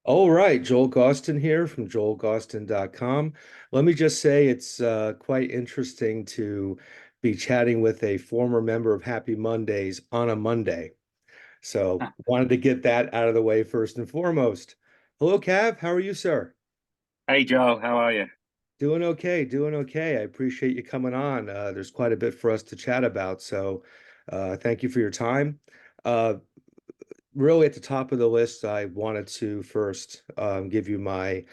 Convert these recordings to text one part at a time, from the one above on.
All right, Joel Gausten here from joelgausten.com. Let me just say it's quite interesting to be chatting with a former member of Happy Mondays on a Monday. So wanted to get that out of the way first and foremost. Hello, Cav. How are you, sir? Hey Joel, how are you? Doing okay, doing okay. I appreciate you coming on. There's quite a bit for us to chat about, so thank you for your time. Uh, Really at the top of the list, I wanted to first give you my,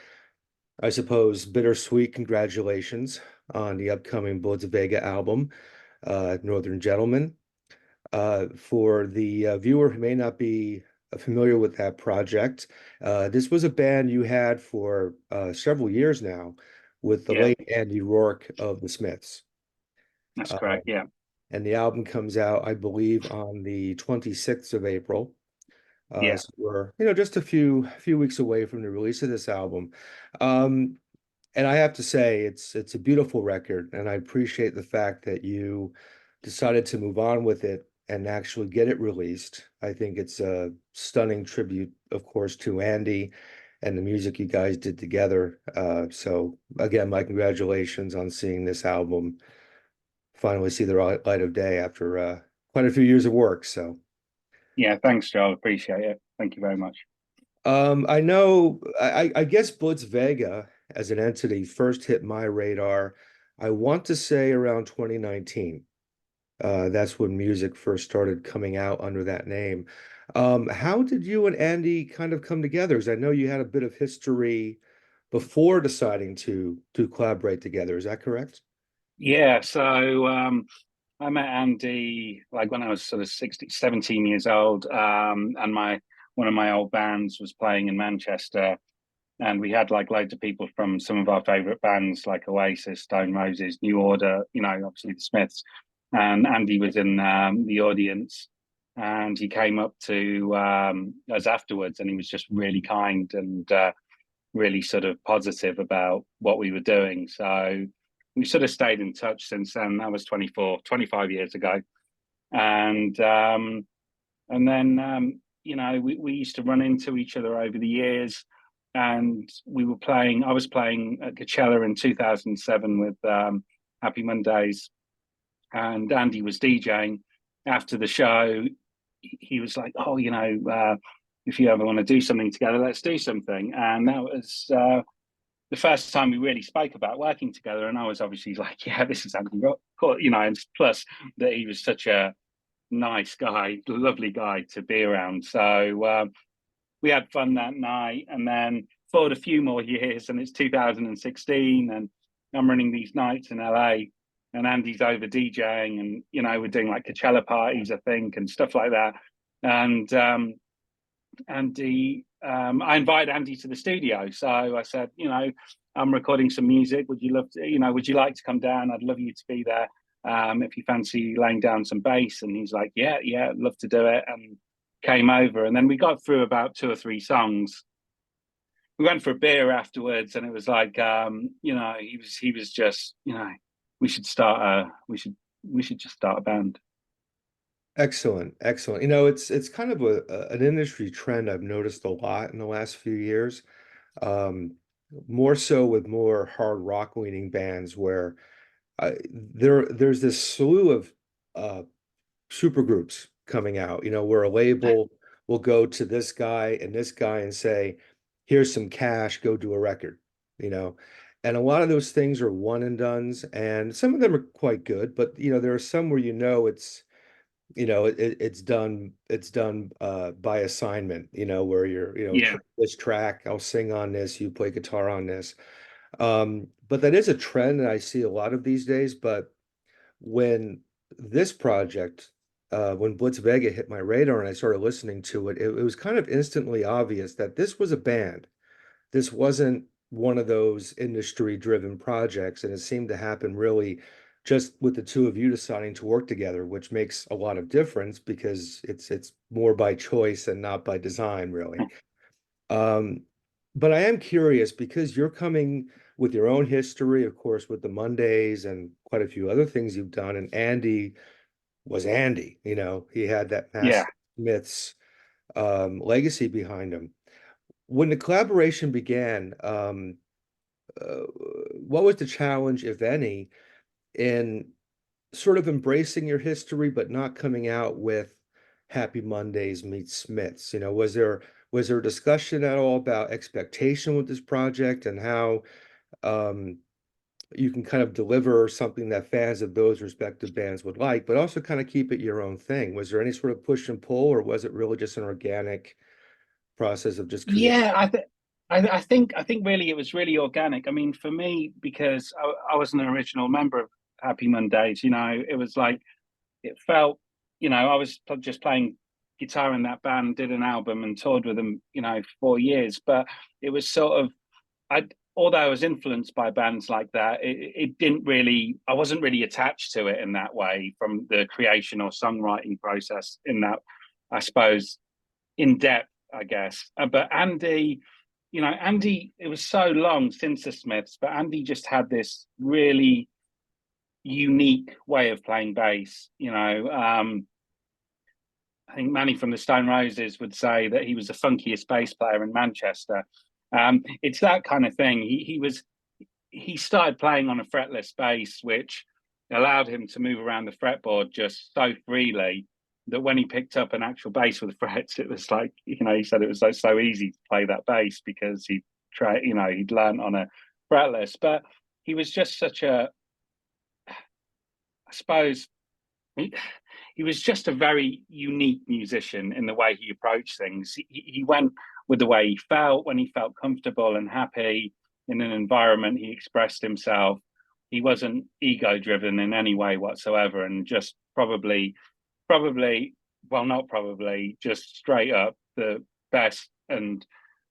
I suppose, bittersweet congratulations on the upcoming Blitz Vega album, Northern Gentleman. For the viewer who may not be familiar with that project, this was a band you had for several years now with the Yeah, late Andy Rourke of the Smiths. that's Uh, correct. Yeah, and the album comes out, I believe, on the 26th of April. yeah, So we're, just a few weeks away from the release of this album. Um, and I have to say, it's a beautiful record, and I appreciate the fact that you decided to move on with it and actually get it released. I think it's a stunning tribute, of course, to Andy and the music you guys did together. So again, my congratulations on seeing this album finally see the light of day after quite a few years of work. So. yeah. Thanks, Joel. Appreciate it. Thank you very much. I know, I guess Blitz Vega as an entity first hit my radar, I want to say around 2019. That's when music first started coming out under that name. How did you and Andy kind of come together? Because I know you had a bit of history before deciding to collaborate together. Is that correct? Yeah, I met Andy like when I was sort of 16, 17 years old. And my one of my old bands was playing in Manchester, and we had like loads of people from some of our favorite bands like Oasis, Stone Roses, New Order, obviously the Smiths. And Andy was in the audience, and he came up to us afterwards, and he was just really kind and really sort of positive about what we were doing. So we sort of stayed in touch since then. That was 25 years ago. And then we used to run into each other over the years. And I was playing at Coachella in 2007 with Happy Mondays, and Andy was DJing after the show. He was like, "Oh, if you ever want to do something together, let's do something." And that was the first time we really spoke about working together. And I was obviously like, "Yeah, this is Andy Rock," and plus that he was such a nice guy, lovely guy to be around. So we had fun that night, and then forward a few more years, and it's 2016, and I'm running these nights in LA, and Andy's over DJing, and we're doing like Coachella parties, I think, and stuff like that. And I invited Andy to the studio, so I said, I'm recording some music. Would you like to come down? I'd love you to be there. If you fancy laying down some bass. And he's like, yeah, I'd love to do it. And came over, and then we got through about two or three songs. We went for a beer afterwards, and it was like, he was just, we should just start a band. Excellent, excellent. It's kind of an industry trend I've noticed a lot in the last few years. Um, More so with more hard rock leaning bands where there's this slew of uh super groups coming out, where a label will go to this guy and say, here's some cash, go do a record, you know. And a lot of those things are one and dones, and some of them are quite good, but there are some where it's done by assignment, where you're, Yeah, this track, I'll sing on this, you play guitar on this. But that is a trend that I see a lot of these days. But when this project, when Blitz Vega hit my radar and I started listening to it, it was kind of instantly obvious that this was a band. This wasn't one of those industry-driven projects, and it seemed to happen really just with the two of you deciding to work together, which makes a lot of difference because it's more by choice and not by design, really. Um, but I am curious because you're coming with your own history, of course, with the Mondays and quite a few other things you've done. And Andy was Andy, he had that yeah. mass Smiths legacy behind him. when the collaboration began, what was the challenge, if any, in sort of embracing your history, but not coming out with Happy Mondays meets Smiths? You know, was there a discussion at all about expectation with this project and how um, you can kind of deliver something that fans of those respective bands would like, but also kind of keep it your own thing? Was there any sort of push and pull, or was it really just an organic process of just creating? Yeah, I think really it was really organic. I mean, for me, because I was an original member of Happy Mondays, you know, it was like it felt, you know, I was just playing guitar in that band, did an album and toured with them, you know, 4 years. But it was sort of, I, although I was influenced by bands like that, it didn't really, I wasn't really attached to it in that way from the creation or songwriting process in that, I suppose, in depth, I guess. But Andy, you know, Andy, it was so long since the Smiths, but Andy just had this really unique way of playing bass. You know, I think Manny from the Stone Roses would say that he was the funkiest bass player in Manchester. It's that kind of thing. He started playing on a fretless bass, which allowed him to move around the fretboard just so freely that when he picked up an actual bass with frets, it was like, you know, he said it was so easy to play that bass because you know, he'd learned on a fretless. But he was just such a, I suppose, he, he was just a very unique musician in the way he approached things. He went with the way he felt when he felt comfortable and happy in an environment. He expressed himself. He wasn't ego driven in any way whatsoever, and just probably, well, not probably, just straight up the best and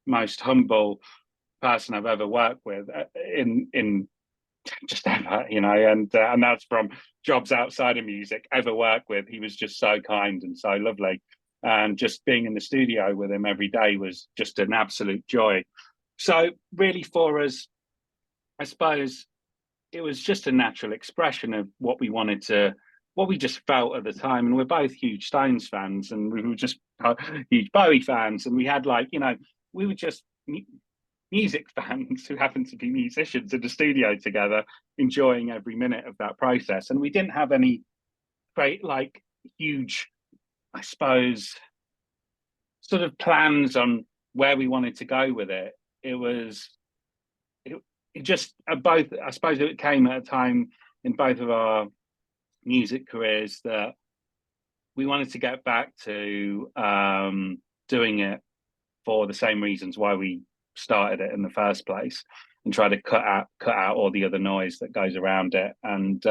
most humble person I've ever worked with in just ever, you know, and that's from jobs outside of music ever worked with. He was just so kind and so lovely, and just being in the studio with him every day was just an absolute joy. So really, for us, I suppose it was just a natural expression of what we wanted to, what we just felt at the time. And we're both huge Stones fans, and we were just huge Bowie fans, and we had like, you know, we were just music fans who happened to be musicians in the studio together, enjoying every minute of that process. And we didn't have any great, like, huge, I suppose, sort of plans on where we wanted to go with it. It was, it, it just, both, I suppose it came at a time in both of our music careers that we wanted to get back to doing it for the same reasons why we started it in the first place, and try to cut out all the other noise that goes around it. And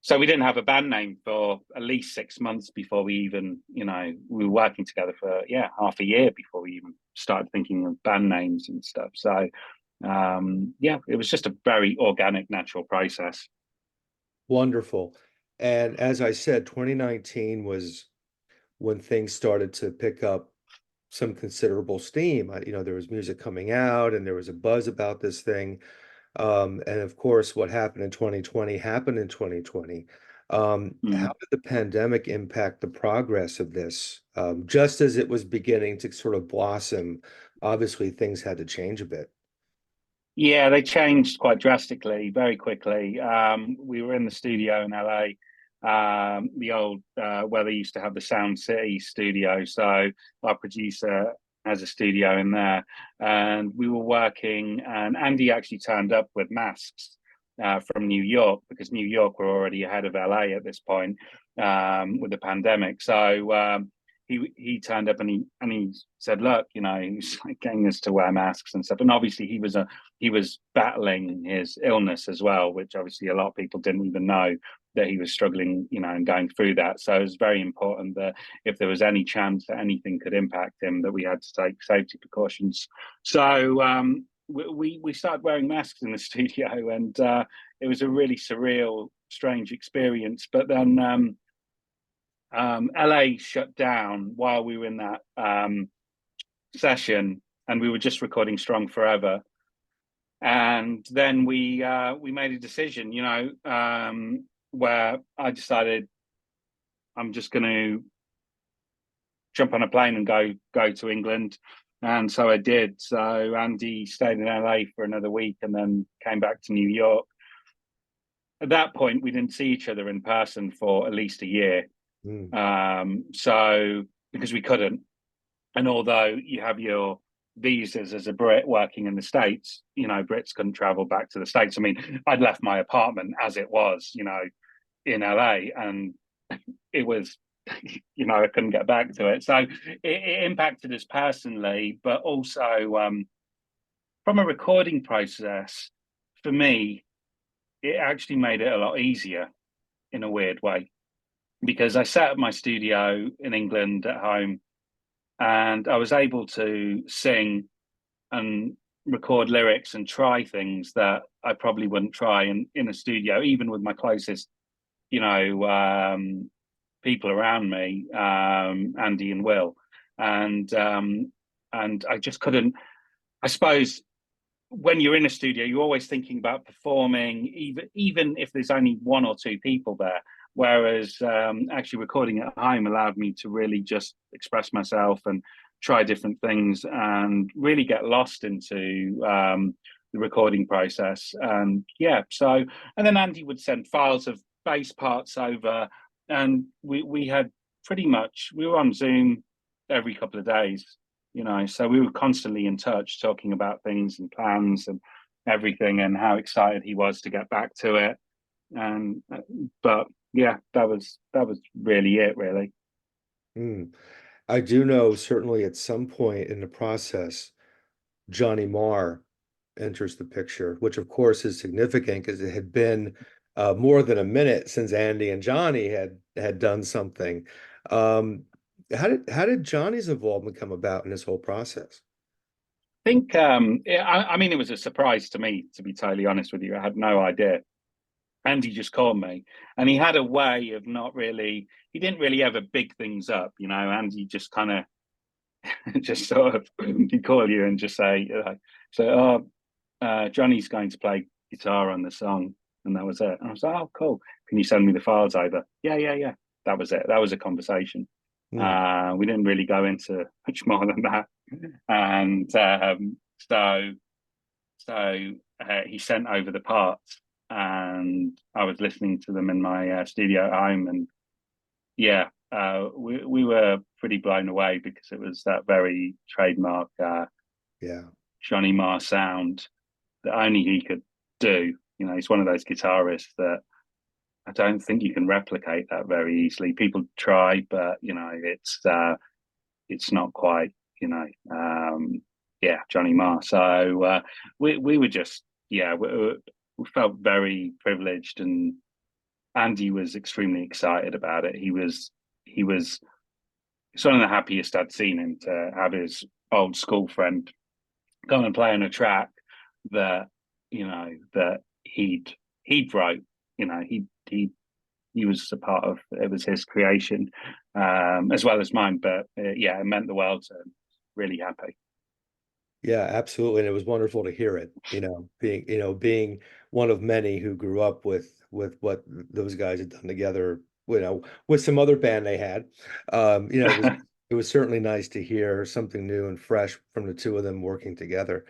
so we didn't have a band name for at least 6 months before we even, you know, we were working together for half a year before we even started thinking of band names and stuff. So yeah, it was just a very organic, natural process. Wonderful. And as I said, 2019 was when things started to pick up some considerable steam. You know, there was music coming out and there was a buzz about this thing. And of course, what happened in 2020 happened in 2020. How Mm. did the pandemic impact the progress of this? Just as it was beginning to sort of blossom, obviously things had to change a bit. Yeah, they changed quite drastically, very quickly. We were in the studio in LA, the old where they used to have the Sound City studio. So our producer has a studio in there, and we were working. And Andy actually turned up with masks from New York, because New York were already ahead of LA at this point with the pandemic. So he turned up, and he said, "Look, you know," he was like getting us to wear masks and stuff. And obviously, he was battling his illness as well, which obviously a lot of people didn't even know that he was struggling, you know, and going through that. So it was very important that if there was any chance that anything could impact him, that we had to take safety precautions. So we started wearing masks in the studio, and it was a really surreal, strange experience. But then LA shut down while we were in that session, and we were just recording Strong Forever. And then we made a decision, you know, where I decided I'm just going to jump on a plane and go to England. And so I did. So Andy stayed in LA for another week and then came back to New York. At that point, we didn't see each other in person for at least a year. Mm, So because we couldn't, and although you have your visas as a Brit working in the States, Brits couldn't travel back to the States. I mean, I'd left my apartment as it was, in LA, and it was, I couldn't get back to it. So it impacted us personally, but also from a recording process, for me, it actually made it a lot easier in a weird way because I set up my studio in England at home and I was able to sing and record lyrics and try things that I probably wouldn't try in a studio, even with my closest, you know, people around me, Andy and Will, and I just couldn't. I suppose when you're in a studio, you're always thinking about performing, even if there's only one or two people there. Whereas actually recording at home allowed me to really just express myself and try different things and really get lost into the recording process. And yeah, so and then Andy would send files of bass parts over, and we had pretty much we were on Zoom every couple of days, so we were constantly in touch talking about things and plans and everything and how excited he was to get back to it. And but yeah, that was really it, really. mm. I do know certainly at some point in the process, Johnny Marr enters the picture, which of course is significant because it had been more than a minute since Andy and Johnny had done something. Um, how did Johnny's involvement come about in this whole process? I think I mean it was a surprise to me, to be totally honest with you. I had no idea. Andy just called me, and he had a way of not really. He didn't really ever big things up, Andy just kind of just sort of he'd call you and just say, so Johnny's going to play guitar on the song, and that was it. And I was like, oh, cool. Can you send me the files over? Yeah, yeah, yeah. That was it. That was a conversation. Hmm. We didn't really go into much more than that, and so he sent over the parts, and I was listening to them in my studio at home, and yeah, we were pretty blown away because it was that very trademark Yeah. Johnny Marr sound that only he could do. He's one of those guitarists that I don't think you can replicate that very easily. People try, but it's not quite, yeah, Johnny Marr. So we were just we felt very privileged, and Andy was extremely excited about it. He was it's one of the happiest I'd seen him to have his old school friend come and play on a track that that he'd wrote. He was a part of it, was his creation, as well as mine. But yeah, it meant the world to him. Really happy. Yeah, absolutely. And it was wonderful to hear it, being one of many who grew up with what those guys had done together, with some other band they had. It was certainly nice to hear something new and fresh from the two of them working together.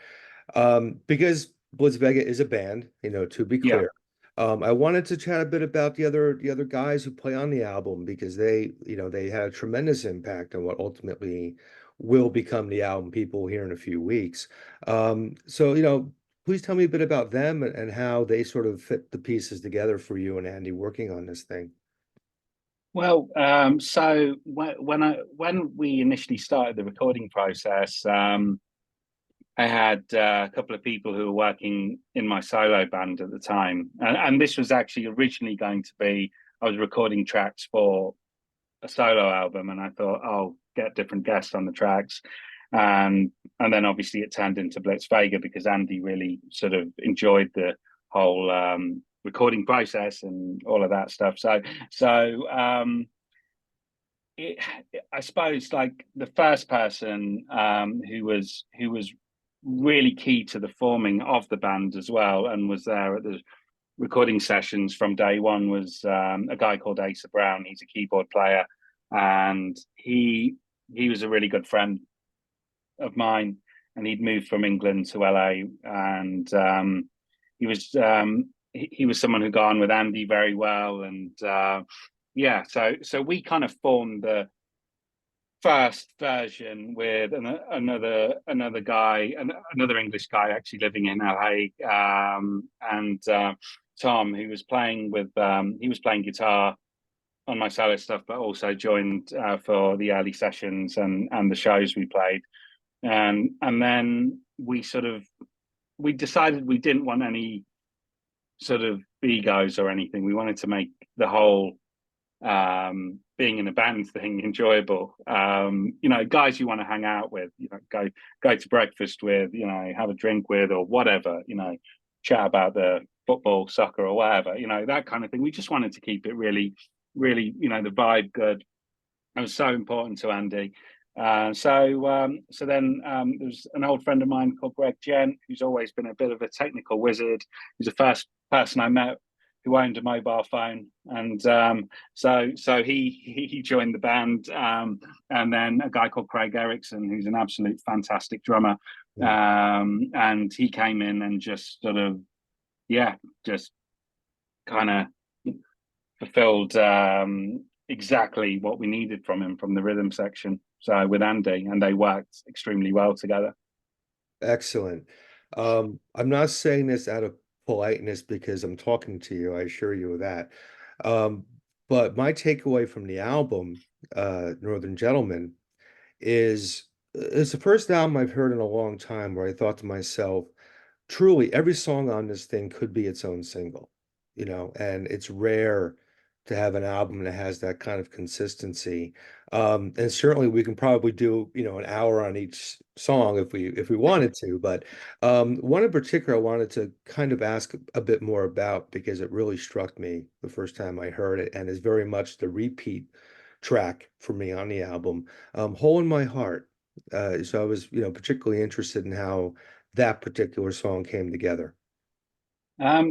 Because Blitz Vega is a band, to be Yeah. clear. I wanted to chat a bit about the other guys who play on the album because they had a tremendous impact on what ultimately will become the album people will hear in a few weeks. So, please tell me a bit about them and how they sort of fit the pieces together for you and Andy working on this thing. Well, so when we initially started the recording process, I had a couple of people who were working in my solo band at the time, and this was actually originally going to be I was recording tracks for a solo album, and I thought I'll get different guests on the tracks, and then obviously it turned into Blitz Vega because Andy really sort of enjoyed the whole recording process and all of that stuff. So it, I suppose like the first person who was really key to the forming of the band as well and was there at the recording sessions from day one was a guy called Asa Brown. He's a keyboard player, and he was a really good friend of mine, and he'd moved from England to LA, and he was he was someone who got on with Andy very well, and yeah, so we kind of formed the first version with another guy, another English guy actually living in LA, and Tom, who was playing with he was playing guitar on my solo stuff, but also joined for the early sessions and the shows we played, and then we decided we didn't want any sort of egos or anything. We wanted to make the whole being in a band thing enjoyable. You know, guys you want to hang out with, you know, go to breakfast with, you know, have a drink with, or whatever, you know, chat about the football, soccer, or whatever, you know, that kind of thing. We just wanted to keep it really, really, you know, the vibe good. It was so important to Andy. So then there's an old friend of mine called Greg Gent, who's always been a bit of a technical wizard. He's the first person I met who owned a mobile phone, and so he joined the band, and then a guy called Craig Erickson, who's an absolute fantastic drummer, and he came in and just sort of just kind of fulfilled exactly what we needed from him from the rhythm section. So with Andy, and they worked extremely well together. Excellent. I'm not saying this out of politeness because I'm talking to you, I assure you of that. Um, but my takeaway from the album, Northern Gentleman, is it's the first album I've heard in a long time where I thought to myself, truly every song on this thing could be its own single, you know, and it's rare to have an album that has that kind of consistency. And certainly we can probably do, you know, an hour on each song if we wanted to, but one in particular I wanted to kind of ask a bit more about because it really struck me the first time I heard it and is very much the repeat track for me on the album, Hole in My Heart. So I was, you know, particularly interested in how that particular song came together.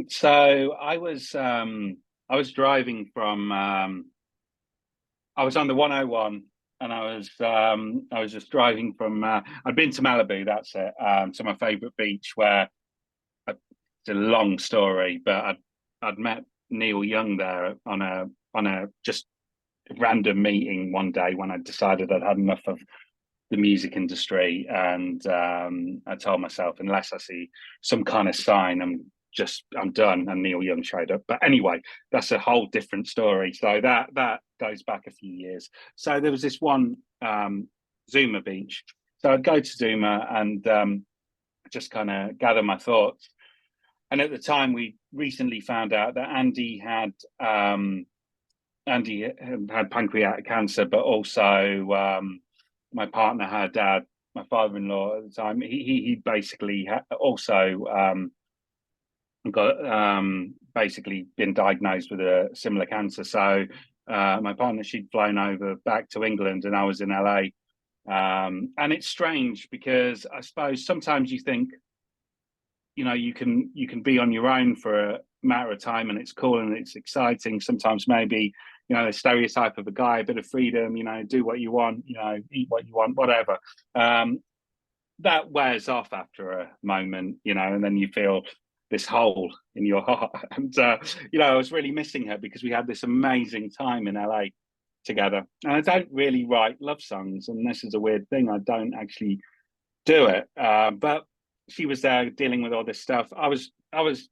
So I was driving from I was on the 101, and I was just driving from I'd been to Malibu, that's it, to my favorite beach where it's a long story, but I'd met Neil Young there on a just random meeting one day when I decided I'd had enough of the music industry, and I told myself unless I see some kind of sign, I'm done. And Neil Young showed up. But anyway, that's a whole different story. So that goes back a few years. So there was this one Zuma beach. So I'd go to Zuma and just kind of gather my thoughts. And at the time, we recently found out that Andy had pancreatic cancer, but also my partner, her dad, my father-in-law at the time, he basically also got basically been diagnosed with a similar cancer. So my partner, she'd flown over back to England, and I was in LA. And it's strange because I suppose sometimes you think, you know, you can be on your own for a matter of time, and it's cool and it's exciting. Sometimes maybe, you know, the stereotype of a guy, a bit of freedom, you know, do what you want, you know, eat what you want, whatever. That wears off after a moment, you know, and then you feel this hole in your heart. And you know, I was really missing her because we had this amazing time in LA together. And I don't really write love songs, and this is a weird thing. I don't actually do it, but she was there dealing with all this stuff. I was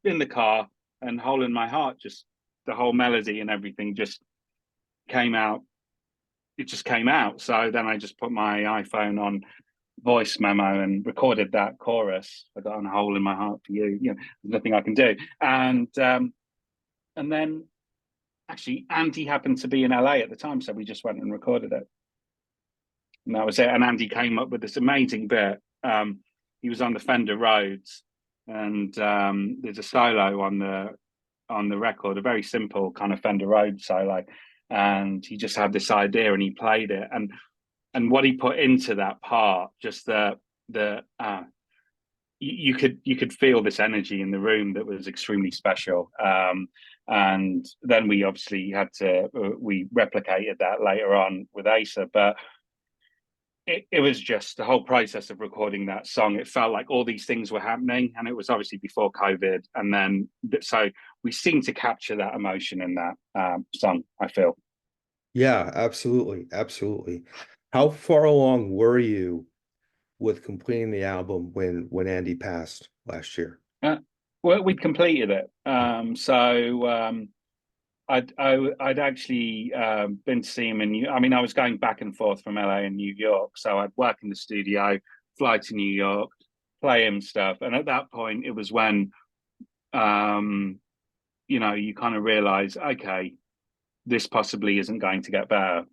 in the car, and Hole in My Heart, just the whole melody and everything just came out. It just came out. So then I just put my iPhone on voice memo and recorded that chorus. I got on A Hole in My Heart for you. You know, there's nothing I can do. And then actually Andy happened to be in LA at the time, so we just went and recorded it. And that was it. And Andy came up with this amazing bit. He was on the Fender Rhodes, and there's a solo on the record, a very simple kind of Fender Rhodes solo. And he just had this idea, and he played it. And what he put into that part, just you could feel this energy in the room that was extremely special. And then we obviously had to we replicated that later on with Asa, but it was just the whole process of recording that song. It felt like all these things were happening, and it was obviously before COVID. And then, so we seemed to capture that emotion in that song, I feel. Yeah, absolutely, absolutely. How far along were you with completing the album when Andy passed last year? Uh, well, we'd completed it. I'd actually been to see him in I mean, I was going back and forth from LA and New York, so I'd work in the studio, fly to New York, play him stuff, and at that point, it was when um, you kind of realize, okay, this possibly isn't going to get better,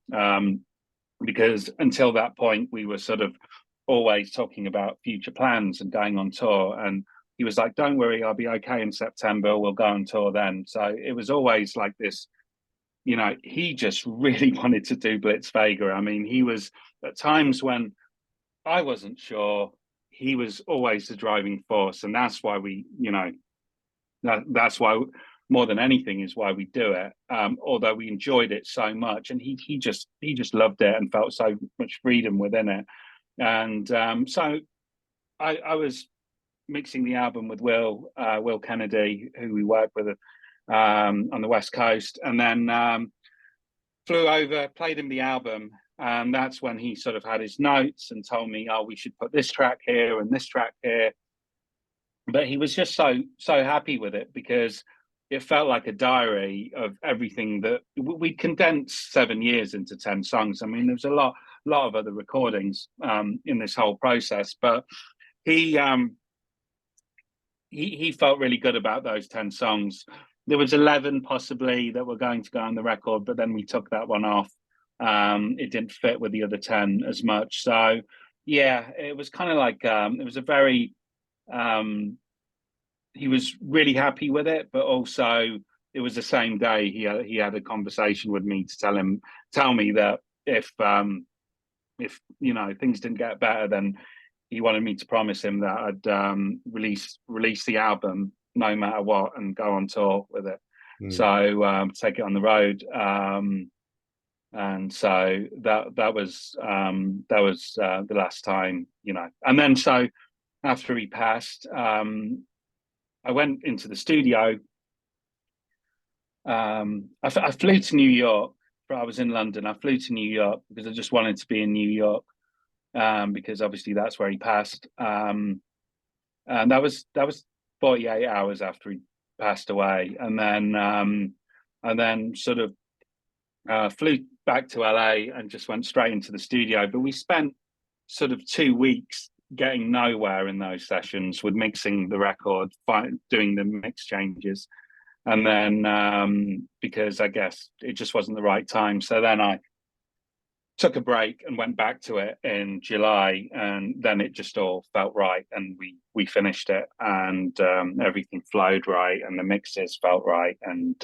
because until that point, we were sort of always talking about future plans and going on tour, and he was like, "Don't worry, I'll be okay in September. We'll go on tour then." So it was always like this, he just really wanted to do Blitz Vega. I mean, he was at times when I wasn't sure, he was always the driving force. And that's why that's why more than anything is why we do it. Although we enjoyed it so much, and he just loved it and felt so much freedom within it. And so I was mixing the album with Will Kennedy, who we worked with on the West Coast, and then flew over, played him the album, and that's when he sort of had his notes and told me, "Oh, we should put this track here and this track here." But he was just so happy with it because it felt like a diary of everything that we condensed 7 years into 10 songs. I mean, there's a lot of other recordings in this whole process, but he um, he felt really good about those 10 songs. There was 11 possibly that were going to go on the record, but then we took that one off. It didn't fit with the other 10 as much. So yeah, it was kind of like it was a very he was really happy with it, but also it was the same day he had a conversation with me to tell me that if things didn't get better, then he wanted me to promise him that I'd release the album no matter what and go on tour with it. Mm. So take it on the road. And so that was the last time, And then so after he passed, I went into the studio. I flew to New York. I was in London. I flew to New York because I just wanted to be in New York, because obviously that's where he passed. And that was 48 hours after he passed away, and then sort of flew back to LA and just went straight into the studio. But we spent sort of 2 weeks getting nowhere in those sessions with mixing the record, doing the mix changes, and then because I guess it just wasn't the right time. So then I took a break and went back to it in July, and then it just all felt right, and we finished it, and everything flowed right, and the mixes felt right, and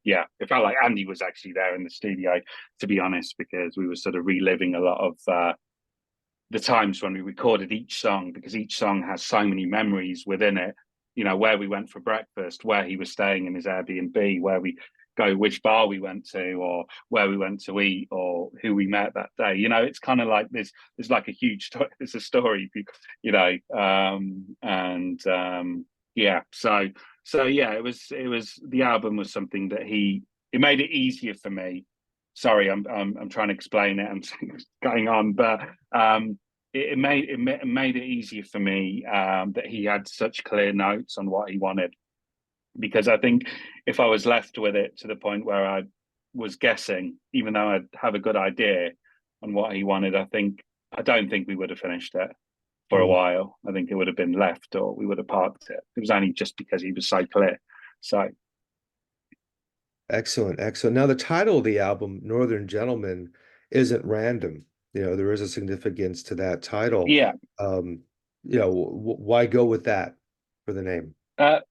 yeah, it felt like Andy was actually there in the studio, to be honest, because we were sort of reliving a lot of the times when we recorded each song, because each song has so many memories within it. Where we went for breakfast, where he was staying in his Airbnb, where we go, which bar we went to, or where we went to eat, or who we met that day. It's kind of like there's like a huge story. It's a story, and yeah. So yeah, it was the album was something that it made it easier for me. Sorry, I'm trying to explain it. I'm going on, but it made it easier for me that he had such clear notes on what he wanted, because I think if I was left with it to the point where I was guessing, even though I'd have a good idea on what he wanted, I don't think we would have finished it for a Mm. while. I think it would have been left, or we would have parked it. It was only just because he was so clear. So Excellent, excellent. Now, the title of the album, Northern Gentleman, isn't random. There is a significance to that title. yeah, Um, why go with that for the name? uh,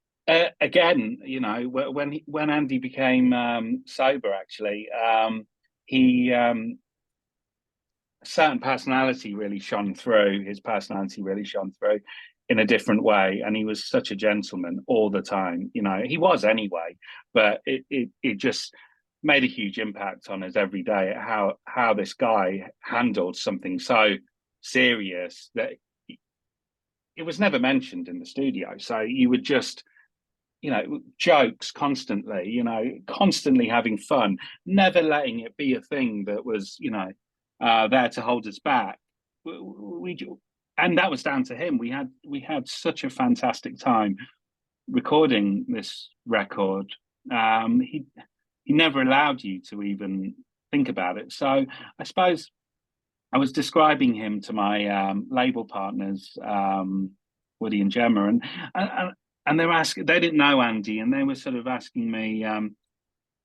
again, when Andy became sober, actually, he certain personality really shone through. His personality really shone through in a different way, and he was such a gentleman all the time. He was anyway, but it just made a huge impact on us every day. How this guy handled something so serious that it was never mentioned in the studio. So you would just, jokes constantly, constantly having fun, never letting it be a thing that was, there to hold us back. We and that was down to him. We had such a fantastic time recording this record. He never allowed you to even think about it. So I suppose I was describing him to my label partners, Woody and Gemma, and and they were asking. They didn't know Andy, and they were sort of asking me,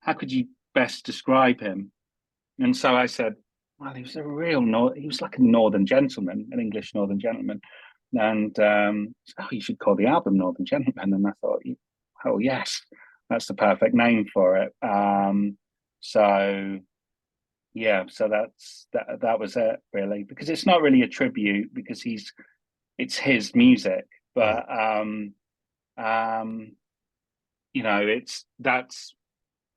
how could you best describe him? And so I said, well, he was a real he was like a northern gentleman, an English northern gentleman. And oh, you should call the album Northern Gentleman. And I thought, oh yes, that's the perfect name for it. So yeah, so that was it really, because it's not really a tribute because it's his music, Right. but um, that's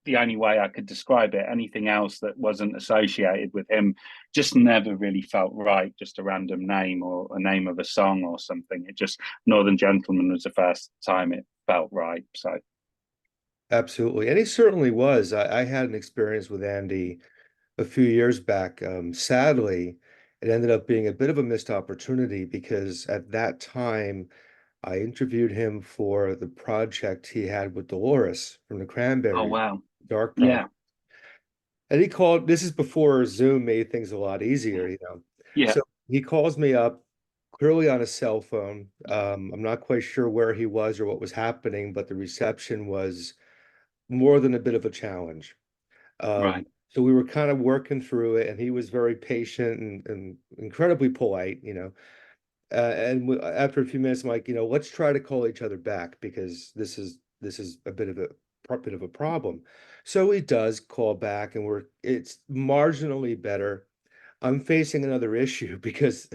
the only way I could describe it. Anything else that wasn't associated with him just never really felt right. Just a random name or a name of a song or something. It just Northern Gentleman was the first time it felt right. So Absolutely. And he certainly was. I had an experience with Andy a few years back. Sadly, it ended up being a bit of a missed opportunity because at that time, I interviewed him for the project he had with Dolores from the oh Cranberries, wow, Dark Project. yeah, And he called, this is before Zoom made things a lot easier, yeah, So he calls me up clearly on a cell phone. I'm not quite sure where he was or what was happening, but the reception was more than a bit of a challenge. right, So we were kind of working through it, and he was very patient and incredibly polite, after a few minutes, I'm like, let's try to call each other back because this is a bit of a problem. So he does call back, and it's marginally better. I'm facing another issue because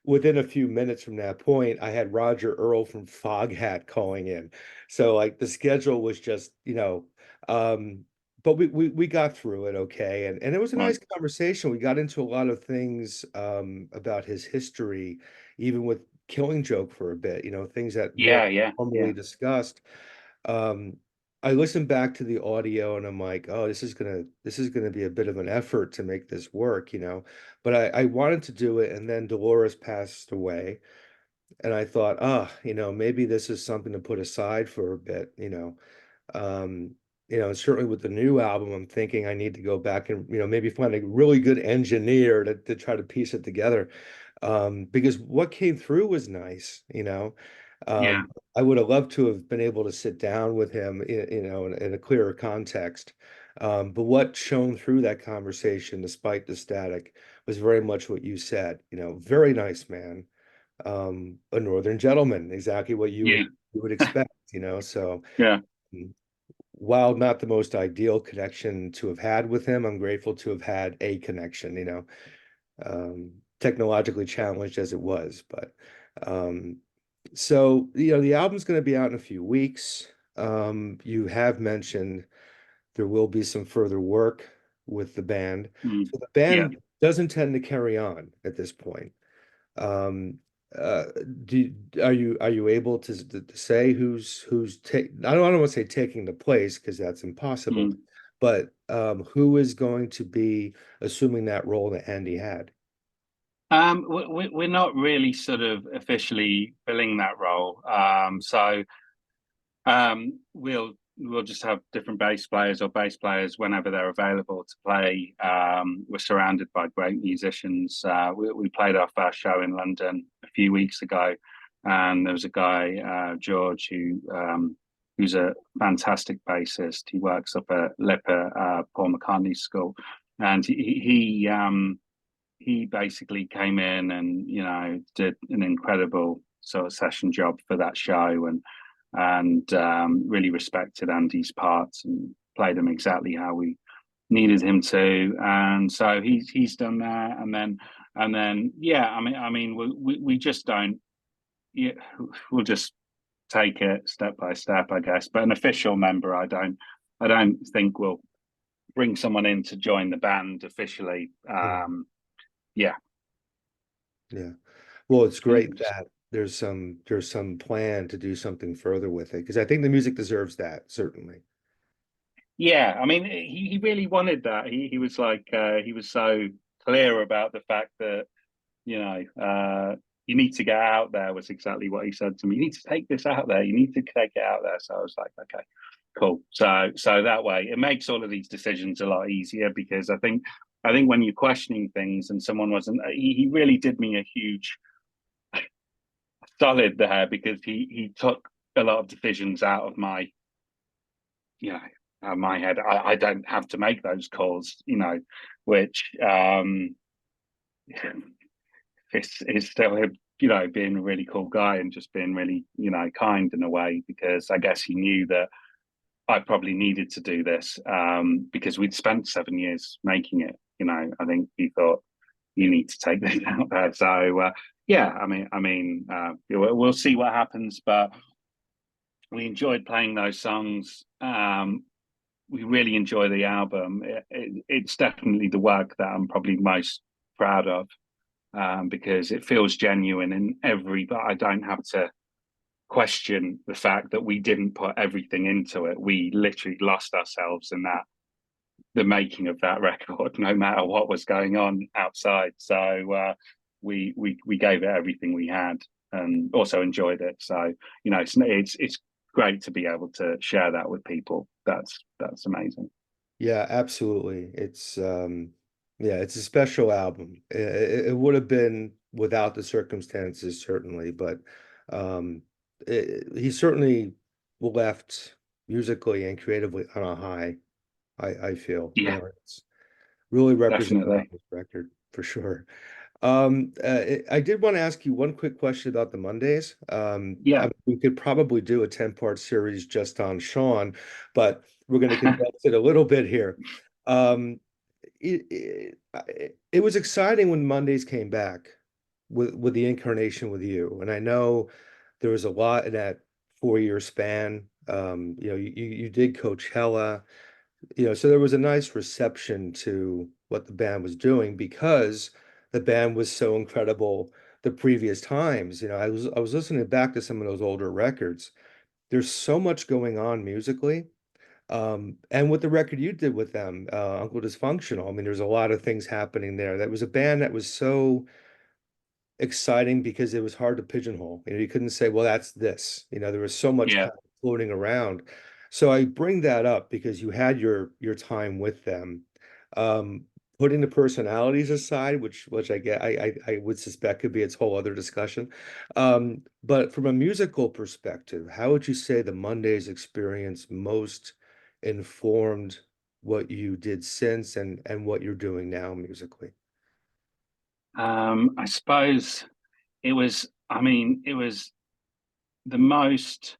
within a few minutes from that point, I had Roger Earl from Foghat calling in. So like the schedule was just, um, but we got through it okay. And it was a right, nice conversation. We got into a lot of things about his history, even with Killing Joke for a bit, things that weren't yeah, yeah, normally yeah, discussed. Um, I listened back to the audio and I'm like, oh, this is gonna be a bit of an effort to make this work, But I wanted to do it, and then Dolores passed away, and I thought, maybe this is something to put aside for a bit, Um, and certainly with the new album, I'm thinking I need to go back and, maybe find a really good engineer to try to piece it together. Because what came through was nice. yeah, Um, I would have loved to have been able to sit down with him, in a clearer context. But what shone through that conversation, despite the static, was very much what you said. Very nice man, a northern gentleman, exactly what you would yeah, you would expect. So yeah, mm, while not the most ideal connection to have had with him, I'm grateful to have had a connection. Technologically challenged as it was, but. Um, so, the album's going to be out in a few weeks. You have mentioned there will be some further work with the band. mm, So the yeah. band does intend to carry on at this point. Um, uh, are you able to say who's take I don't want to say taking the place because that's impossible, Mm. but who is going to be assuming that role that Andy had? We're not really sort of officially filling that role. We'll just have different bass players or bass players whenever they're available to play. We're surrounded by great musicians. We played our first show in London a few weeks ago, and there was a guy, George, who's a fantastic bassist. He works up at Lipper, Paul McCartney's school, and he basically came in and did an incredible sort of session job for that show, and really respected Andy's parts and played them exactly how we needed him to. And so he's done that, and then yeah, I mean we just don't. Yeah, we'll just take it step by step, I guess. But an official member, I don't think will. bring someone in to join the band officially. Yeah. Yeah. Well, it's And great that there's some plan to do something further with it because I think the music deserves that, certainly. yeah, I mean, he really wanted that. He was like, he was so clear about the fact that, you know, you need to get out there was exactly what he said to me. You need to take this out there. You need to take it out there. So I was like, okay, cool. So that way it makes all of these decisions a lot easier because I think when you're questioning things and someone wasn't, he really did me a huge solid there because he took a lot of decisions out of my, you know, out of my head. I don't have to make those calls, you know, which is still him, you know, being a really cool guy and just being really, you know, kind in a way because I guess he knew that I probably needed to do this because we'd spent 7 years making it. You know, I think he thought you need to take this out there. So yeah, we'll see what happens, but we enjoyed playing those songs. We really enjoy the album. It's definitely the work that I'm probably most proud of because it feels genuine in every. But I don't have to question the fact that we didn't put everything into it. We literally lost ourselves in that the making of that record, no matter what was going on outside. So we gave it everything we had, and also enjoyed it. So you know, it's great to be able to share that with people. That's amazing. Yeah, absolutely. It's yeah, it's a special album. It would have been without the circumstances, certainly, but um he certainly left musically and creatively on a high, I feel. You Yeah, know, it's really represented on definitely. this record for sure. I did want to ask you one quick question about the Mondays. Yeah. We could probably do a 10-part series just on Sean, but we're going to condense it a little bit here. Um, it was exciting when Mondays came back with the incarnation with you, and I know there was a lot in that 4 year span. You know, you did Coachella, you know, so there was a nice reception to what the band was doing because the band was so incredible the previous times. You know, I was listening back to some of those older records. There's so much going on musically. And with the record you did with them, Uncle Dysfunctional, I mean, there's a lot of things happening there. That was a band that was so exciting because it was hard to pigeonhole. You know, you couldn't say, well, that's this. You know, there was so much Yeah. kind of floating around. So I bring that up because you had your time with them. Um, Putting the personalities aside, which I get, I would suspect could be its whole other discussion. But from a musical perspective, how would you say the Mondays experience most informed what you did since and what you're doing now musically? I suppose it was. I mean, it was the most.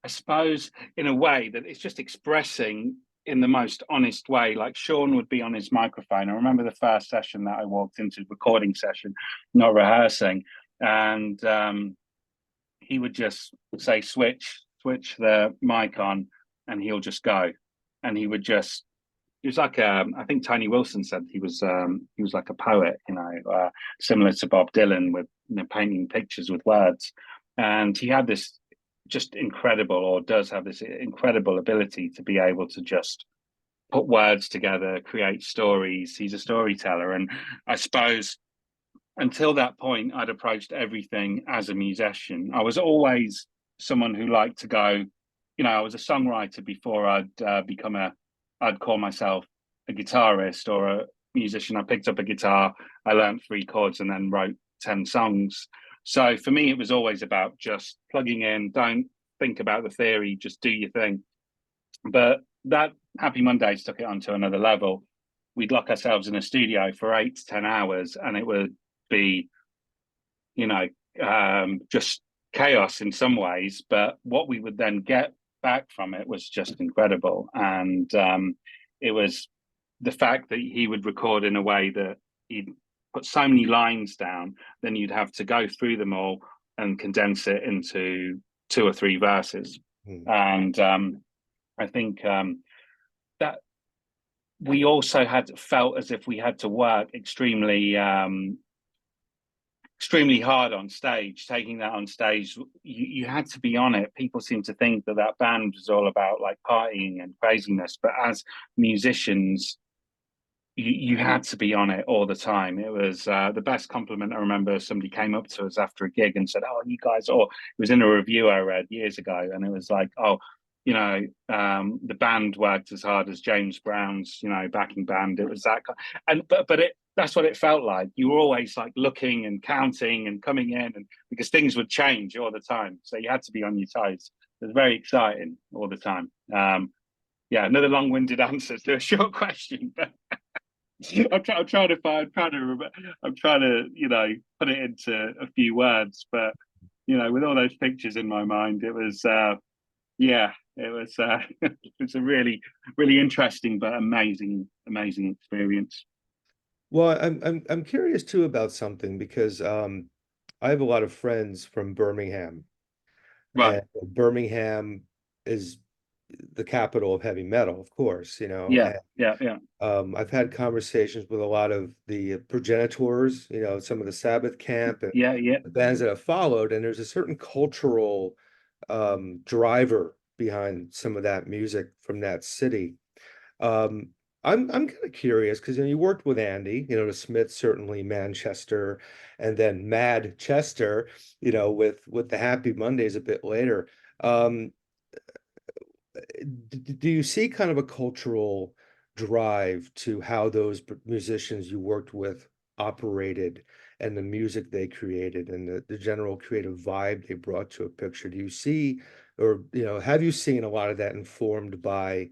I suppose in a way that it's just expressing in the most honest way. Like Sean would be on his microphone. I remember the first session that I walked into, recording session, not rehearsing, and he would just say switch the mic on, and he'll just go, and he would just. He was like I think Tony Wilson said he was like a poet, you know, similar to Bob Dylan with, you know, painting pictures with words, and he had this just incredible, or does have this incredible ability to be able to just put words together, create stories. He's a storyteller, and I suppose until that point, I'd approached everything as a musician. I was always someone who liked to go, you know, I was a songwriter before I'd call myself a guitarist or a musician. I picked up a guitar, I learned three chords, and then wrote 10 songs. So for me, it was always about just plugging in, don't think about the theory, just do your thing. But that Happy Mondays took it onto another level. We'd lock ourselves in a studio for 8 to 10 hours, and it would be, you know, just chaos in some ways. But what we would then get back from it was just incredible. And it was the fact that he would record in a way that he'd put so many lines down, then you'd have to go through them all and condense it into two or three verses. Hmm. And I think that we also had felt as if we had to work extremely hard on stage. Taking that on stage, you had to be on it. People seem to think that that band was all about like partying and craziness, but as musicians, you had to be on it all the time. It was the best compliment. I remember somebody came up to us after a gig and said, "Oh, you guys," or it was in a review I read years ago, and it was like, "Oh, the band worked as hard as James Brown's, backing band." It was that, and but it that's what it felt like. You were always like looking and counting and coming in, and because things would change all the time, so you had to be on your toes. It was very exciting all the time. Yeah, another long-winded answer to a short question, but I'm trying to find, I'm trying to, put it into a few words. But with all those pictures in my mind, it was, yeah, it was, it was a really, really interesting but amazing experience. Well, I'm curious too about something because I have a lot of friends from Birmingham, Right. and Birmingham is the capital of heavy metal, of course, Yeah. Yeah. Yeah. I've had conversations with a lot of the progenitors, some of the Sabbath camp and Yeah. Yeah. the bands that have followed, and there's a certain cultural driver behind some of that music from that city. Um, I'm kind of curious because you worked with Andy, the Smiths, certainly Manchester, and then Mad Chester, with the Happy Mondays a bit later. Um, do you see kind of a cultural drive to how those musicians you worked with operated and the music they created and the general creative vibe they brought to a picture? Do you see, or have you seen a lot of that informed by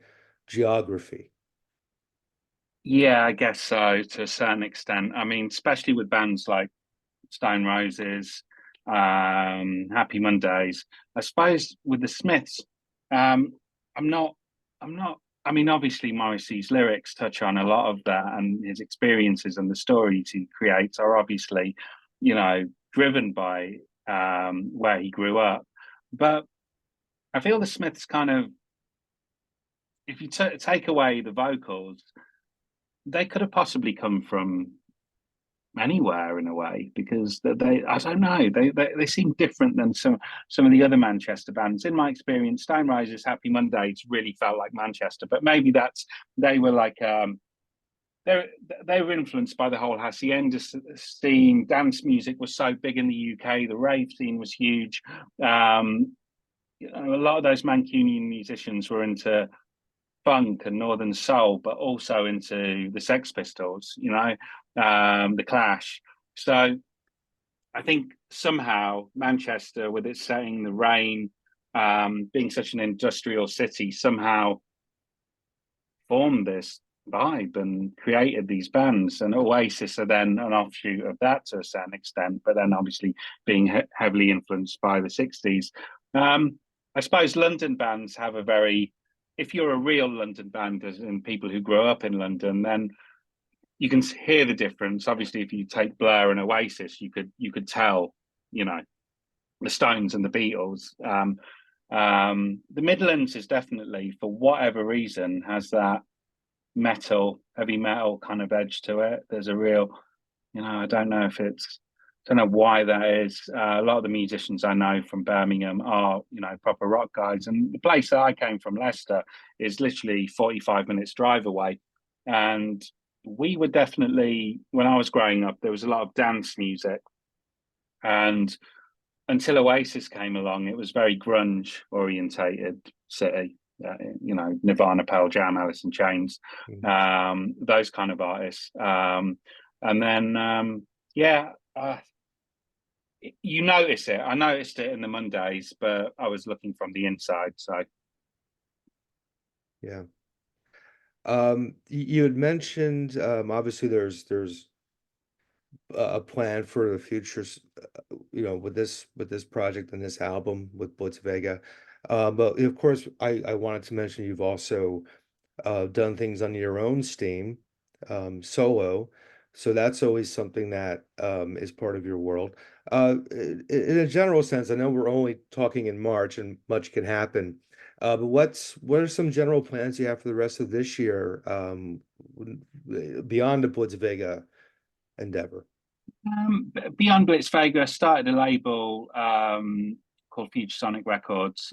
geography? Yeah, I guess so to a certain extent. I mean, especially with bands like Stone Roses, Happy Mondays. I suppose with the Smiths, um, I'm not, I'm not. I mean, obviously Morrissey's lyrics touch on a lot of that, and his experiences and the stories he creates are obviously, driven by where he grew up. But I feel the Smiths kind of, if you take away the vocals, they could have possibly come from anywhere in a way because they I don't know they seem different than some of the other Manchester bands. In my experience, Stone Roses, Happy Mondays really felt like Manchester, but maybe that's they were like they they were influenced by the whole hacienda scene. Dance music was so big in the UK. The rave scene was huge. A lot of those Mancunian musicians were into funk and northern soul, but also into the Sex Pistols, the Clash. So I think somehow Manchester, with its setting, the rain, being such an industrial city, somehow formed this vibe and created these bands. And Oasis are then an offshoot of that to a certain extent, but then obviously being heavily influenced by the 60s. I suppose London bands have a very, if you're a real London band and people who grow up in London, then you can hear the difference. Obviously, if you take Blur and Oasis, you could tell, you know, the Stones and the Beatles. The Midlands is definitely, for whatever reason, has that heavy metal kind of edge to it. There's a real, I don't know if it's, I don't know why that is. A lot of the musicians I know from Birmingham are, proper rock guys. And the place that I came from, Leicester, is literally 45 minutes drive away. And we were definitely, when I was growing up, there was a lot of dance music. And until Oasis came along, it was very grunge orientated city. Nirvana, Pearl Jam, Alice in Chains, Mhm. those kind of artists. And then, yeah, you notice it. I noticed it in the Mondays, but I was looking from the inside. So Yeah. You had mentioned obviously there's a plan for the future, with this project and this album with Blitz Vega. But of course, I wanted to mention you've also done things on your own steam, solo. So that's always something that is part of your world. In a general sense, I know we're only talking in March and much can happen. But what are some general plans you have for the rest of this year, beyond the Blitz Vega endeavor? Beyond Blitz Vega, I started a label called Future Sonic Records.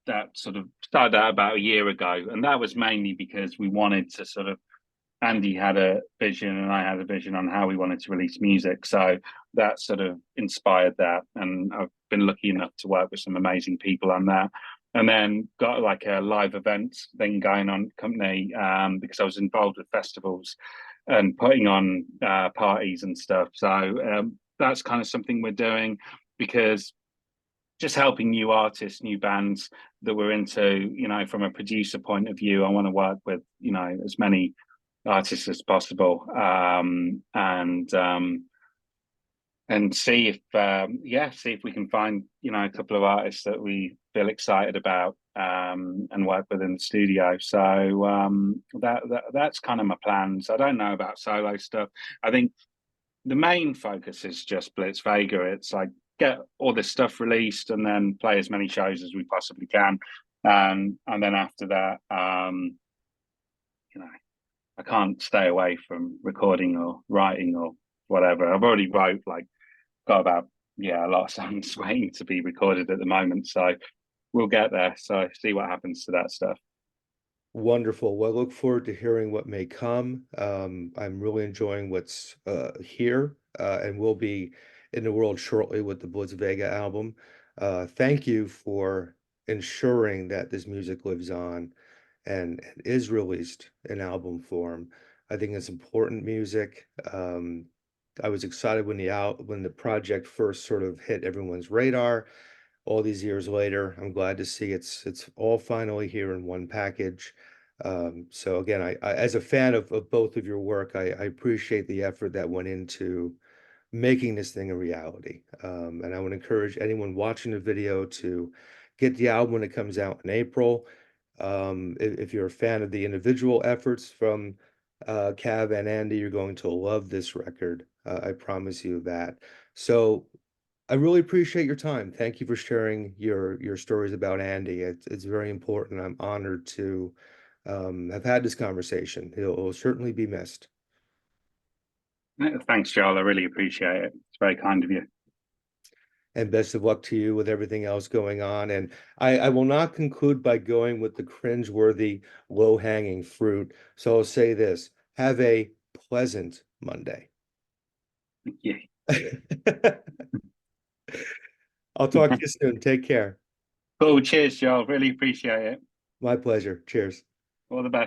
That sort of started out about a year ago, and that was mainly because we wanted to sort of Andy had a vision and I had a vision on how we wanted to release music. So that sort of inspired that. And I've been lucky enough to work with some amazing people on that. And then got like a live events thing going on company because I was involved with festivals and putting on parties and stuff. So that's kind of something we're doing because just helping new artists, new bands that we're into, from a producer point of view, I want to work with, as many artists as possible, and see if we can find a couple of artists that we feel excited about, and work with in the studio. So that's kind of my plans. I don't know about solo stuff. I think the main focus is just Blitz Vega. It's like get all this stuff released and then play as many shows as we possibly can, and then after that, you know I can't stay away from recording or writing or whatever. I've already got about a lot of songs waiting to be recorded at the moment. So we'll get there. So see what happens to that stuff. Wonderful. Well, I look forward to hearing what may come. I'm really enjoying what's here and will be in the world shortly with the Blitz Vega album. Thank you for ensuring that this music lives on and is released in album form. I think it's important music. I was excited when the project first sort of hit everyone's radar. All these years later, I'm glad to see it's all finally here in one package. So again, I as a fan of both of your work, I appreciate the effort that went into making this thing a reality. And I would encourage anyone watching the video to get the album when it comes out in April. If you're a fan of the individual efforts from KAV and Andy, you're going to love this record. I promise you that. So I really appreciate your time. Thank you for sharing your stories about Andy. It's very important. I'm honored to have had this conversation. He'll certainly be missed. Thanks, Joel. I really appreciate it. It's very kind of you. And best of luck to you with everything else going on. And I will not conclude by going with the cringeworthy, low-hanging fruit. So I'll say this: have a pleasant Monday. Yeah. I'll talk to you soon. Take care. Cool. Cheers, Joel. Really appreciate it. My pleasure. Cheers. All the best.